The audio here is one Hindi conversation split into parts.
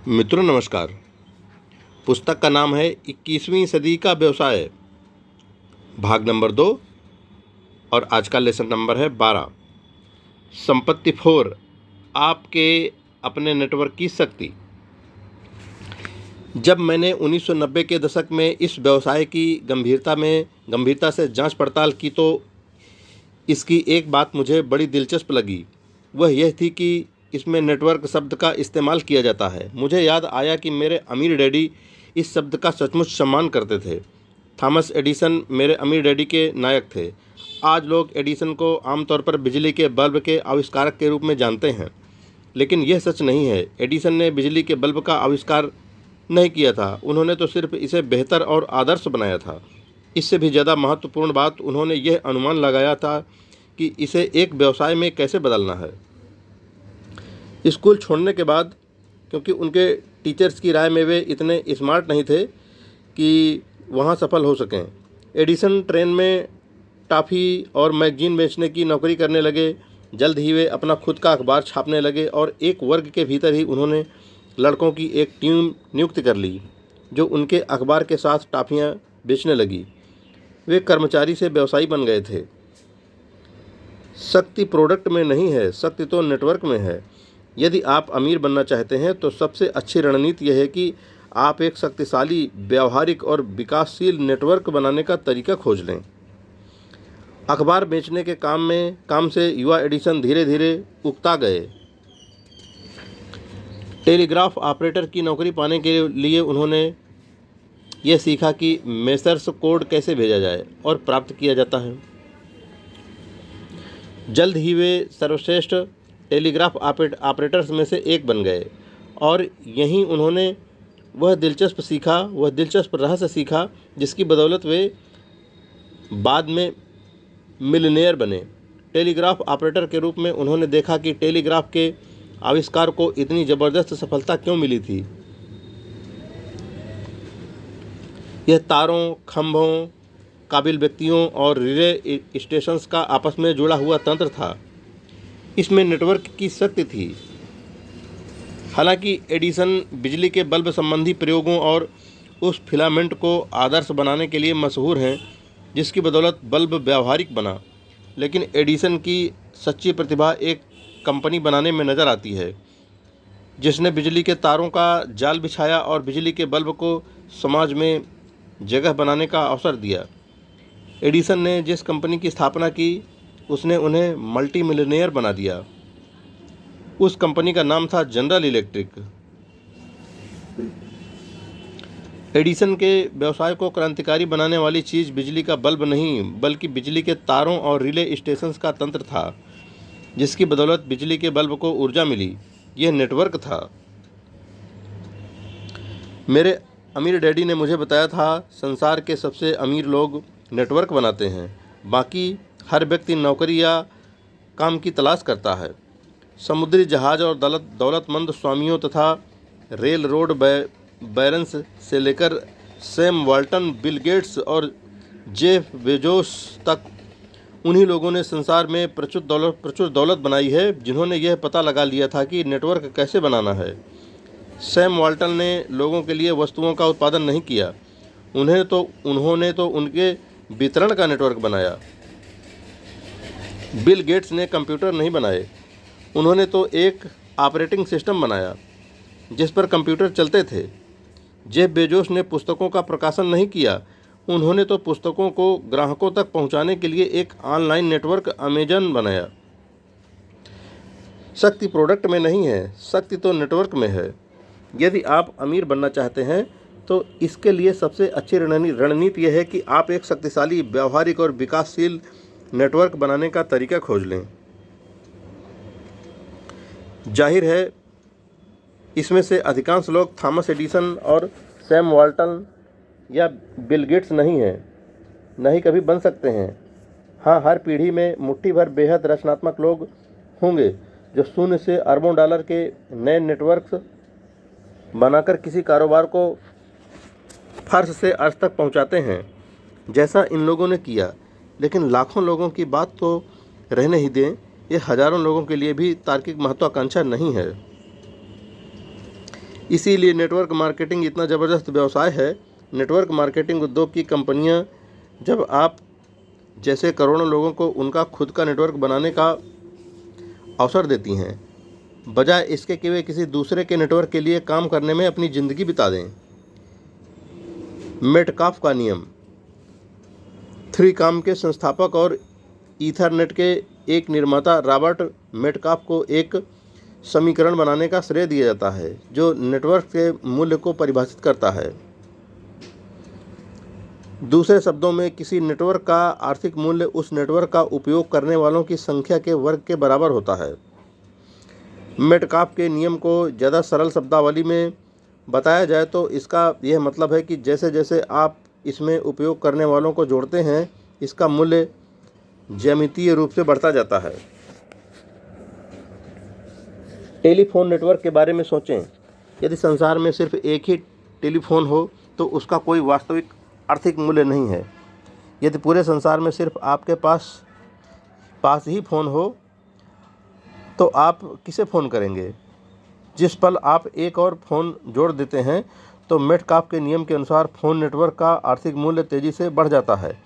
मित्रों नमस्कार। पुस्तक का नाम है 21वीं सदी का व्यवसाय, भाग नंबर 2 और आज का लेसन नंबर है 12। संपत्ति 4, आपके अपने नेटवर्क की शक्ति। जब मैंने 1990 के दशक में इस व्यवसाय की गंभीरता से जांच पड़ताल की तो इसकी एक बात मुझे बड़ी दिलचस्प लगी। वह यह थी कि इसमें नेटवर्क शब्द का इस्तेमाल किया जाता है। मुझे याद आया कि मेरे अमीर डैडी इस शब्द का सचमुच सम्मान करते थे। थॉमस एडिसन मेरे अमीर डैडी के नायक थे। आज लोग एडिसन को आमतौर पर बिजली के बल्ब के आविष्कारक के रूप में जानते हैं, लेकिन यह सच नहीं है। एडिसन ने बिजली के बल्ब का आविष्कार नहीं किया था, उन्होंने तो सिर्फ इसे बेहतर और आदर्श बनाया था। इससे भी ज़्यादा महत्वपूर्ण बात, उन्होंने यह अनुमान लगाया था कि इसे एक व्यवसाय में कैसे बदलना है। स्कूल छोड़ने के बाद, क्योंकि उनके टीचर्स की राय में वे इतने स्मार्ट नहीं थे कि वहाँ सफल हो सकें, एडिसन ट्रेन में टॉफ़ी और मैगजीन बेचने की नौकरी करने लगे। जल्द ही वे अपना खुद का अखबार छापने लगे और एक वर्ग के भीतर ही उन्होंने लड़कों की एक टीम नियुक्त कर ली जो उनके अखबार के साथ टॉफ़ियाँ बेचने लगी। वे कर्मचारी से व्यवसायी बन गए थे। शक्ति प्रोडक्ट में नहीं है, शक्ति तो नेटवर्क में है। यदि आप अमीर बनना चाहते हैं तो सबसे अच्छी रणनीति यह है कि आप एक शक्तिशाली, व्यावहारिक और विकासशील नेटवर्क बनाने का तरीका खोज लें। अखबार बेचने के काम से युवा एडिसन धीरे धीरे उकता गए। टेलीग्राफ ऑपरेटर की नौकरी पाने के लिए उन्होंने यह सीखा कि मेसर्स कोड कैसे भेजा जाए और प्राप्त किया जाता है। जल्द ही वे सर्वश्रेष्ठ टेलीग्राफ ऑपरेटर्स में से एक बन गए और यहीं उन्होंने वह दिलचस्प रहस्य सीखा जिसकी बदौलत वे बाद में मिलियनेयर बने। टेलीग्राफ ऑपरेटर के रूप में उन्होंने देखा कि टेलीग्राफ के आविष्कार को इतनी ज़बरदस्त सफलता क्यों मिली थी। यह तारों, खंभों, काबिल व्यक्तियों और रिले स्टेशंस का आपस में जुड़ा हुआ तंत्र था। इसमें नेटवर्क की शक्ति थी। हालांकि एडिसन बिजली के बल्ब संबंधी प्रयोगों और उस फिलामेंट को आदर्श बनाने के लिए मशहूर हैं जिसकी बदौलत बल्ब व्यावहारिक बना, लेकिन एडिसन की सच्ची प्रतिभा एक कंपनी बनाने में नज़र आती है जिसने बिजली के तारों का जाल बिछाया और बिजली के बल्ब को समाज में जगह बनाने का अवसर दिया। एडिसन ने जिस कंपनी की स्थापना की उसने उन्हें मल्टी मिलियनेयर बना दिया। उस कंपनी का नाम था जनरल इलेक्ट्रिक। एडिसन के व्यवसाय को क्रांतिकारी बनाने वाली चीज़ बिजली का बल्ब नहीं बल्कि बिजली के तारों और रिले स्टेशंस का तंत्र था जिसकी बदौलत बिजली के बल्ब को ऊर्जा मिली। यह नेटवर्क था। मेरे अमीर डैडी ने मुझे बताया था, संसार के सबसे अमीर लोग नेटवर्क बनाते हैं, बाकी हर व्यक्ति नौकरी या काम की तलाश करता है। समुद्री जहाज और दौलतमंद स्वामियों तथा रेल रोड बैरन्स से लेकर सैम वाल्टन, बिल गेट्स और जेफ बेजोस तक उन्हीं लोगों ने संसार में प्रचुर दौलत बनाई है जिन्होंने यह पता लगा लिया था कि नेटवर्क कैसे बनाना है। सैम वाल्टन ने लोगों के लिए वस्तुओं का उत्पादन नहीं किया, उन्होंने तो उनके वितरण का नेटवर्क बनाया। बिल गेट्स ने कंप्यूटर नहीं बनाए, उन्होंने तो एक ऑपरेटिंग सिस्टम बनाया जिस पर कंप्यूटर चलते थे। जेफ बेजोस ने पुस्तकों का प्रकाशन नहीं किया, उन्होंने तो पुस्तकों को ग्राहकों तक पहुंचाने के लिए एक ऑनलाइन नेटवर्क अमेजन बनाया। शक्ति प्रोडक्ट में नहीं है, शक्ति तो नेटवर्क में है। यदि आप अमीर बनना चाहते हैं तो इसके लिए सबसे अच्छी रणनीति यह है कि आप एक शक्तिशाली, व्यावहारिक और विकासशील नेटवर्क बनाने का तरीका खोज लें। जाहिर है इसमें से अधिकांश लोग थॉमस एडिसन और सैम वाल्टन या बिल गेट्स नहीं कभी बन सकते हैं। हाँ, हर पीढ़ी में मुट्ठी भर बेहद रचनात्मक लोग होंगे जो शून्य से अरबों डॉलर के नए नेटवर्क्स बनाकर किसी कारोबार को फर्श से अर्श तक पहुंचाते हैं, जैसा इन लोगों ने किया। लेकिन लाखों लोगों की बात तो रहने ही दें, ये हजारों लोगों के लिए भी तार्किक महत्वाकांक्षा नहीं है। इसीलिए नेटवर्क मार्केटिंग इतना ज़बरदस्त व्यवसाय है। नेटवर्क मार्केटिंग उद्योग की कंपनियां जब आप जैसे करोड़ों लोगों को उनका खुद का नेटवर्क बनाने का अवसर देती हैं, बजाय इसके कि वे किसी दूसरे के नेटवर्क के लिए काम करने में अपनी ज़िंदगी बिता दें। मेटकाफ का नियम। 3Com के संस्थापक और ईथरनेट के एक निर्माता रॉबर्ट मेटकाफ को एक समीकरण बनाने का श्रेय दिया जाता है जो नेटवर्क के मूल्य को परिभाषित करता है। दूसरे शब्दों में, किसी नेटवर्क का आर्थिक मूल्य उस नेटवर्क का उपयोग करने वालों की संख्या के वर्ग के बराबर होता है। मेटकाफ के नियम को ज़्यादा सरल शब्दावली में बताया जाए तो इसका यह मतलब है कि जैसे जैसे आप इसमें उपयोग करने वालों को जोड़ते हैं, इसका मूल्य ज्यामितीय रूप से बढ़ता जाता है। टेलीफोन नेटवर्क के बारे में सोचें। यदि संसार में सिर्फ एक ही टेलीफोन हो तो उसका कोई वास्तविक आर्थिक मूल्य नहीं है। यदि पूरे संसार में सिर्फ आपके पास ही फ़ोन हो तो आप किसे फ़ोन करेंगे? जिस पल आप एक और फ़ोन जोड़ देते हैं तो मेटकाफ के नियम के अनुसार फ़ोन नेटवर्क का आर्थिक मूल्य तेज़ी से बढ़ जाता है।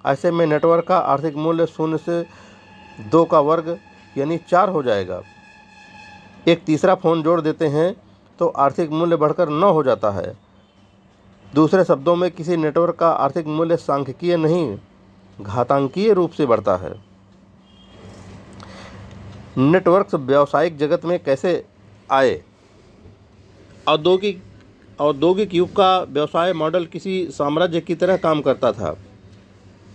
ऐसे में नेटवर्क का आर्थिक मूल्य 0 से 2 का वर्ग यानी 4 हो जाएगा। एक तीसरा फ़ोन जोड़ देते हैं तो आर्थिक मूल्य बढ़कर 9 हो जाता है। दूसरे शब्दों में, किसी नेटवर्क का आर्थिक मूल्य सांख्यिकीय नहीं, घातांकीय रूप से बढ़ता है। नेटवर्क्स व्यावसायिक जगत में कैसे आए? औद्योगिक युग का व्यवसाय मॉडल किसी साम्राज्य की तरह काम करता था।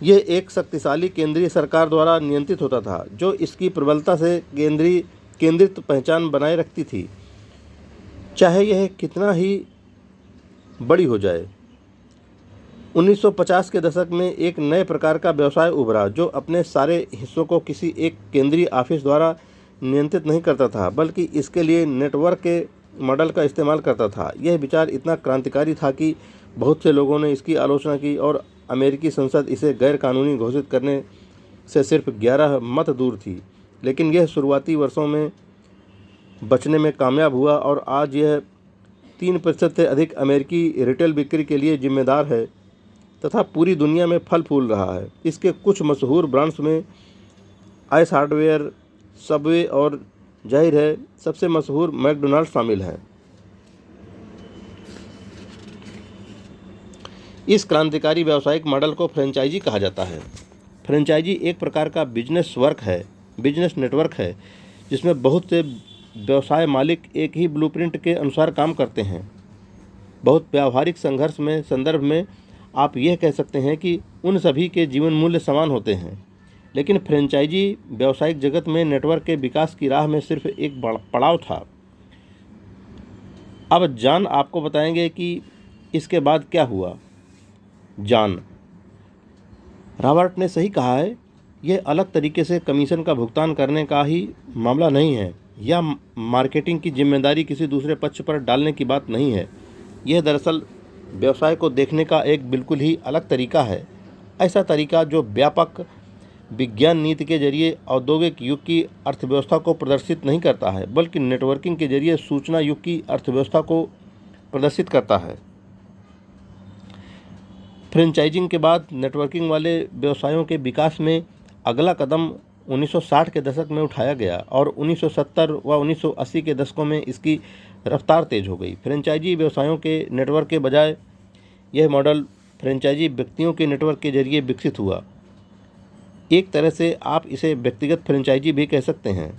यह एक शक्तिशाली केंद्रीय सरकार द्वारा नियंत्रित होता था जो इसकी प्रबलता से केंद्रित पहचान बनाए रखती थी, चाहे यह कितना ही बड़ी हो जाए। 1950 के दशक में एक नए प्रकार का व्यवसाय उभरा जो अपने सारे हिस्सों को किसी एक केंद्रीय ऑफिस द्वारा नियंत्रित नहीं करता था, बल्कि इसके लिए नेटवर्क के मॉडल का इस्तेमाल करता था। यह विचार इतना क्रांतिकारी था कि बहुत से लोगों ने इसकी आलोचना की और अमेरिकी संसद इसे गैर कानूनी घोषित करने से सिर्फ 11 मत दूर थी। लेकिन यह शुरुआती वर्षों में बचने में कामयाब हुआ और आज यह 3% से अधिक अमेरिकी रिटेल बिक्री के लिए जिम्मेदार है तथा पूरी दुनिया में फल फूल रहा है। इसके कुछ मशहूर ब्रांड्स में आइस हार्डवेयर, सबवे और जाहिर है सबसे मशहूर मैकडोनाल्ड शामिल है। इस क्रांतिकारी व्यावसायिक मॉडल को फ्रेंचाइजी कहा जाता है। फ्रेंचाइजी एक प्रकार का बिजनेस नेटवर्क है जिसमें बहुत से व्यवसाय मालिक एक ही ब्लूप्रिंट के अनुसार काम करते हैं। बहुत व्यावहारिक संदर्भ में आप यह कह सकते हैं कि उन सभी के जीवन मूल्य समान होते हैं। लेकिन फ्रेंचाइजी व्यावसायिक जगत में नेटवर्क के विकास की राह में सिर्फ एक पड़ाव था। अब जॉन आपको बताएंगे कि इसके बाद क्या हुआ। जॉन: रॉबर्ट ने सही कहा है, यह अलग तरीके से कमीशन का भुगतान करने का ही मामला नहीं है या मार्केटिंग की जिम्मेदारी किसी दूसरे पक्ष पर डालने की बात नहीं है। यह दरअसल व्यवसाय को देखने का एक बिल्कुल ही अलग तरीका है। ऐसा तरीका जो व्यापक विज्ञान नीति के जरिए औद्योगिक युग की अर्थव्यवस्था को प्रदर्शित नहीं करता है, बल्कि नेटवर्किंग के जरिए सूचना युग की अर्थव्यवस्था को प्रदर्शित करता है। फ्रेंचाइजिंग के बाद नेटवर्किंग वाले व्यवसायों के विकास में अगला कदम 1960 के दशक में उठाया गया और 1970 व 1980 के दशकों में इसकी रफ्तार तेज हो गई। फ्रेंचाइजी व्यवसायों के नेटवर्क के बजाय यह मॉडल फ्रेंचाइजी व्यक्तियों के नेटवर्क के जरिए विकसित हुआ। एक तरह से आप इसे व्यक्तिगत फ्रेंचाइजी भी कह सकते हैं।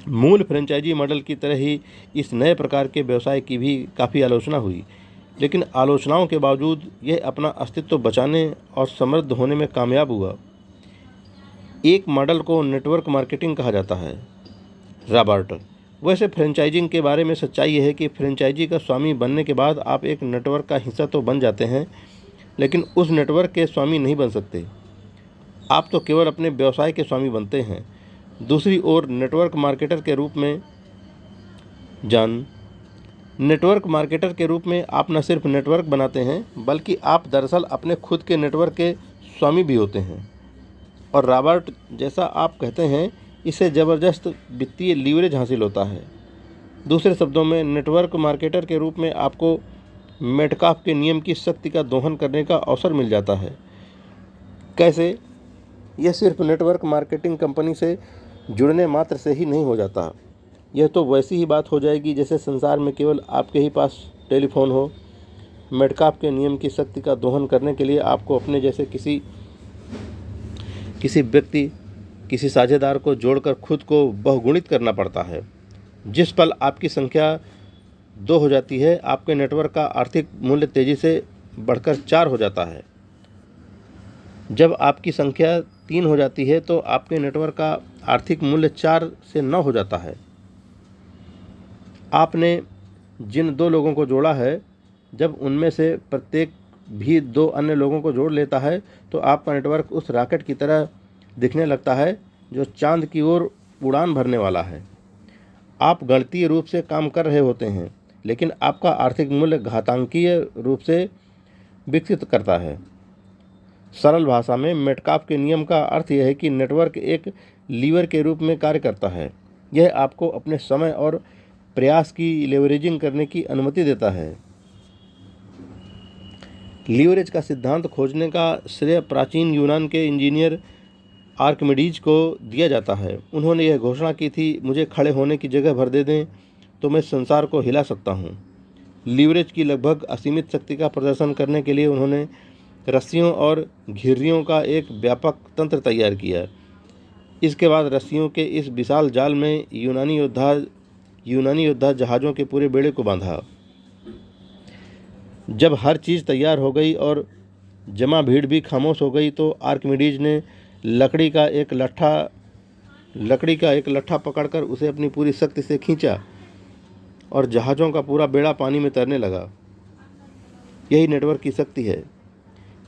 मूल फ्रेंचाइजी मॉडल की तरह ही इस नए प्रकार के व्यवसाय की भी काफ़ी आलोचना हुई, लेकिन आलोचनाओं के बावजूद यह अपना अस्तित्व बचाने और समृद्ध होने में कामयाब हुआ। एक मॉडल को नेटवर्क मार्केटिंग कहा जाता है। रॉबर्ट: वैसे फ्रेंचाइजिंग के बारे में सच्चाई यह है कि फ्रेंचाइजी का स्वामी बनने के बाद आप एक नेटवर्क का हिस्सा तो बन जाते हैं, लेकिन उस नेटवर्क के स्वामी नहीं बन सकते। आप तो केवल अपने व्यवसाय के स्वामी बनते हैं। दूसरी ओर नेटवर्क मार्केटर के रूप में नेटवर्क मार्केटर के रूप में आप न सिर्फ नेटवर्क बनाते हैं, बल्कि आप दरअसल अपने खुद के नेटवर्क के स्वामी भी होते हैं। और रॉबर्ट जैसा आप कहते हैं, इससे ज़बरदस्त वित्तीय लीवरेज हासिल होता है। दूसरे शब्दों में, नेटवर्क मार्केटर के रूप में आपको मेटकाफ के नियम की शक्ति का दोहन करने का अवसर मिल जाता है। कैसे? यह सिर्फ नेटवर्क मार्केटिंग कंपनी से जुड़ने मात्र से ही नहीं हो जाता। यह तो वैसी ही बात हो जाएगी जैसे संसार में केवल आपके ही पास टेलीफोन हो। मेटकाफ के नियम की शक्ति का दोहन करने के लिए आपको अपने जैसे किसी व्यक्ति, किसी साझेदार को जोड़कर खुद को बहुगुणित करना पड़ता है। जिस पल आपकी संख्या 2 हो जाती है, आपके नेटवर्क का आर्थिक मूल्य तेजी से बढ़कर 4 हो जाता है। जब आपकी संख्या 3 हो जाती है तो आपके नेटवर्क का आर्थिक मूल्य 4 से 9 हो जाता है। आपने जिन 2 लोगों को जोड़ा है, जब उनमें से प्रत्येक भी 2 अन्य लोगों को जोड़ लेता है तो आपका नेटवर्क उस रॉकेट की तरह दिखने लगता है जो चांद की ओर उड़ान भरने वाला है। आप गणितीय रूप से काम कर रहे होते हैं, लेकिन आपका आर्थिक मूल्य घातांकीय रूप से विकसित करता है। सरल भाषा में, मेटकाफ के नियम का अर्थ यह है कि नेटवर्क एक लीवर के रूप में कार्य करता है। यह आपको अपने समय और प्रयास की लेवरेजिंग करने की अनुमति देता है। लीवरेज का सिद्धांत खोजने का श्रेय प्राचीन यूनान के इंजीनियर आर्किमिडीज को दिया जाता है। उन्होंने यह घोषणा की थी, मुझे खड़े होने की जगह भर दे दें तो मैं संसार को हिला सकता हूँ। लीवरेज की लगभग असीमित शक्ति का प्रदर्शन करने के लिए उन्होंने रस्सियों और घिर्रियों का एक व्यापक तंत्र तैयार किया। इसके बाद रस्सियों के इस विशाल जाल में यूनानी योद्धा जहाज़ों के पूरे बेड़े को बांधा। जब हर चीज़ तैयार हो गई और जमा भीड़ भी खामोश हो गई तो आर्किमिडीज ने लकड़ी का एक लट्ठा पकड़कर उसे अपनी पूरी शक्ति से खींचा और जहाज़ों का पूरा बेड़ा पानी में तैरने लगा। यही नेटवर्क की शक्ति है।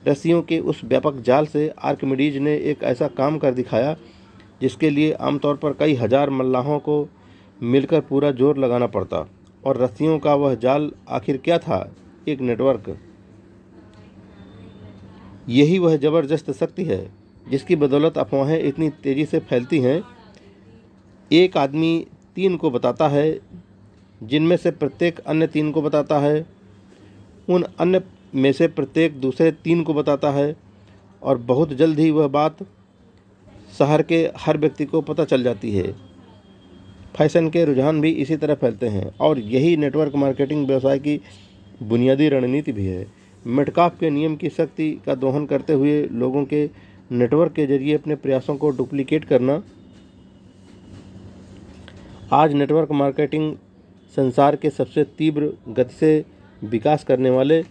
रस्सियों के उस व्यापक जाल से आर्किमिडीज ने एक ऐसा काम कर दिखाया जिसके लिए आमतौर पर कई हजार मल्लाहों को मिलकर पूरा जोर लगाना पड़ता। और रस्सियों का वह जाल आखिर क्या था? एक नेटवर्क। यही वह जबरदस्त शक्ति है जिसकी बदौलत अफवाहें इतनी तेजी से फैलती हैं। एक आदमी 3 को बताता है, जिनमें से प्रत्येक अन्य 3 को बताता है, उन अन्य में से प्रत्येक दूसरे 3 को बताता है और बहुत जल्द ही वह बात शहर के हर व्यक्ति को पता चल जाती है। फैशन के रुझान भी इसी तरह फैलते हैं और यही नेटवर्क मार्केटिंग व्यवसाय की बुनियादी रणनीति भी है। मेटकाफ के नियम की शक्ति का दोहन करते हुए लोगों के नेटवर्क के जरिए अपने प्रयासों को डुप्लीकेट करना। आज नेटवर्क मार्केटिंग संसार के सबसे तीव्र गति से विकास करने वाले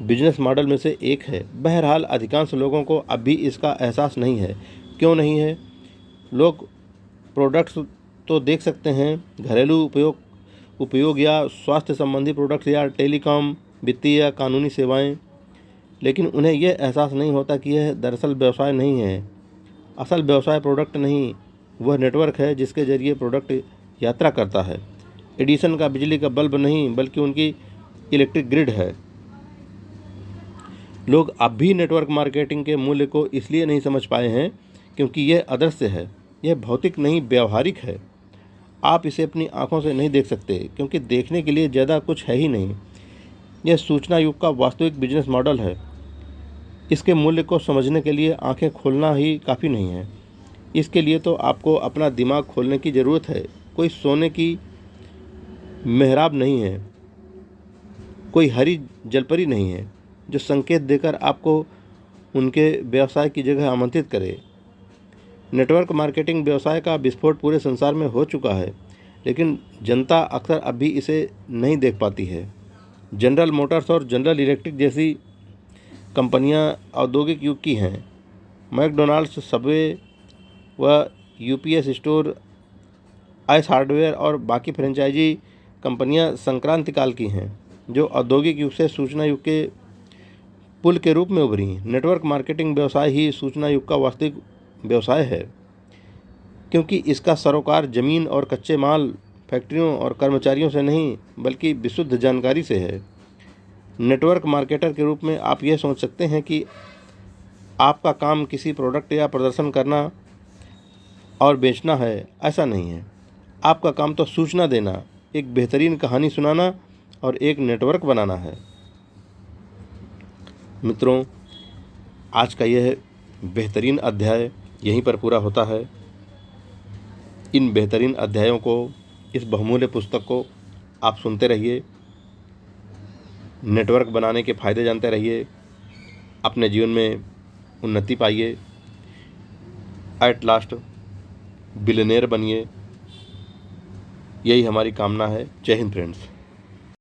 बिजनेस मॉडल में से एक है। बहरहाल अधिकांश लोगों को अब भी इसका एहसास नहीं है। क्यों नहीं है? लोग प्रोडक्ट्स तो देख सकते हैं, घरेलू उपयोग या स्वास्थ्य संबंधी प्रोडक्ट्स या टेलीकॉम, वित्तीय या कानूनी सेवाएं, लेकिन उन्हें यह एहसास नहीं होता कि यह दरअसल व्यवसाय नहीं है। असल व्यवसाय प्रोडक्ट नहीं, वह नेटवर्क है जिसके जरिए प्रोडक्ट यात्रा करता है। एडिसन का बिजली का बल्ब नहीं, बल्कि उनकी इलेक्ट्रिक ग्रिड है। लोग अब भी नेटवर्क मार्केटिंग के मूल्य को इसलिए नहीं समझ पाए हैं क्योंकि यह अदृश्य है, यह भौतिक नहीं, व्यावहारिक है। आप इसे अपनी आंखों से नहीं देख सकते क्योंकि देखने के लिए ज़्यादा कुछ है ही नहीं। यह सूचना युग का वास्तविक बिजनेस मॉडल है। इसके मूल्य को समझने के लिए आंखें खोलना ही काफ़ी नहीं है। इसके लिए तो आपको अपना दिमाग खोलने की ज़रूरत है। कोई सोने की मेहराब नहीं है, कोई हरी जलपरी नहीं है जो संकेत देकर आपको उनके व्यवसाय की जगह आमंत्रित करे। नेटवर्क मार्केटिंग व्यवसाय का विस्फोट पूरे संसार में हो चुका है, लेकिन जनता अक्सर अब भी इसे नहीं देख पाती है। जनरल मोटर्स और जनरल इलेक्ट्रिक जैसी कंपनियां औद्योगिक युग की हैं। मैकडोनाल्ड्स, सबवे व यूपीएस स्टोर, आइस हार्डवेयर और बाकी फ्रेंचाइजी कंपनियां संक्रांति काल की हैं जो औद्योगिक युग से सूचना युग के पुल के रूप में उभरी। नेटवर्क मार्केटिंग व्यवसाय ही सूचना युग का वास्तविक व्यवसाय है क्योंकि इसका सरोकार जमीन और कच्चे माल, फैक्ट्रियों और कर्मचारियों से नहीं बल्कि विशुद्ध जानकारी से है। नेटवर्क मार्केटर के रूप में आप यह सोच सकते हैं कि आपका काम किसी प्रोडक्ट या प्रदर्शन करना और बेचना है। ऐसा नहीं है। आपका काम तो सूचना देना, एक बेहतरीन कहानी सुनाना और एक नेटवर्क बनाना है। मित्रों, आज का यह बेहतरीन अध्याय यहीं पर पूरा होता है। इन बेहतरीन अध्यायों को, इस बहुमूल्य पुस्तक को आप सुनते रहिए, नेटवर्क बनाने के फ़ायदे जानते रहिए, अपने जीवन में उन्नति पाइए, एट लास्ट बिलियनेयर बनिए। यही हमारी कामना है। जय हिंद फ्रेंड्स।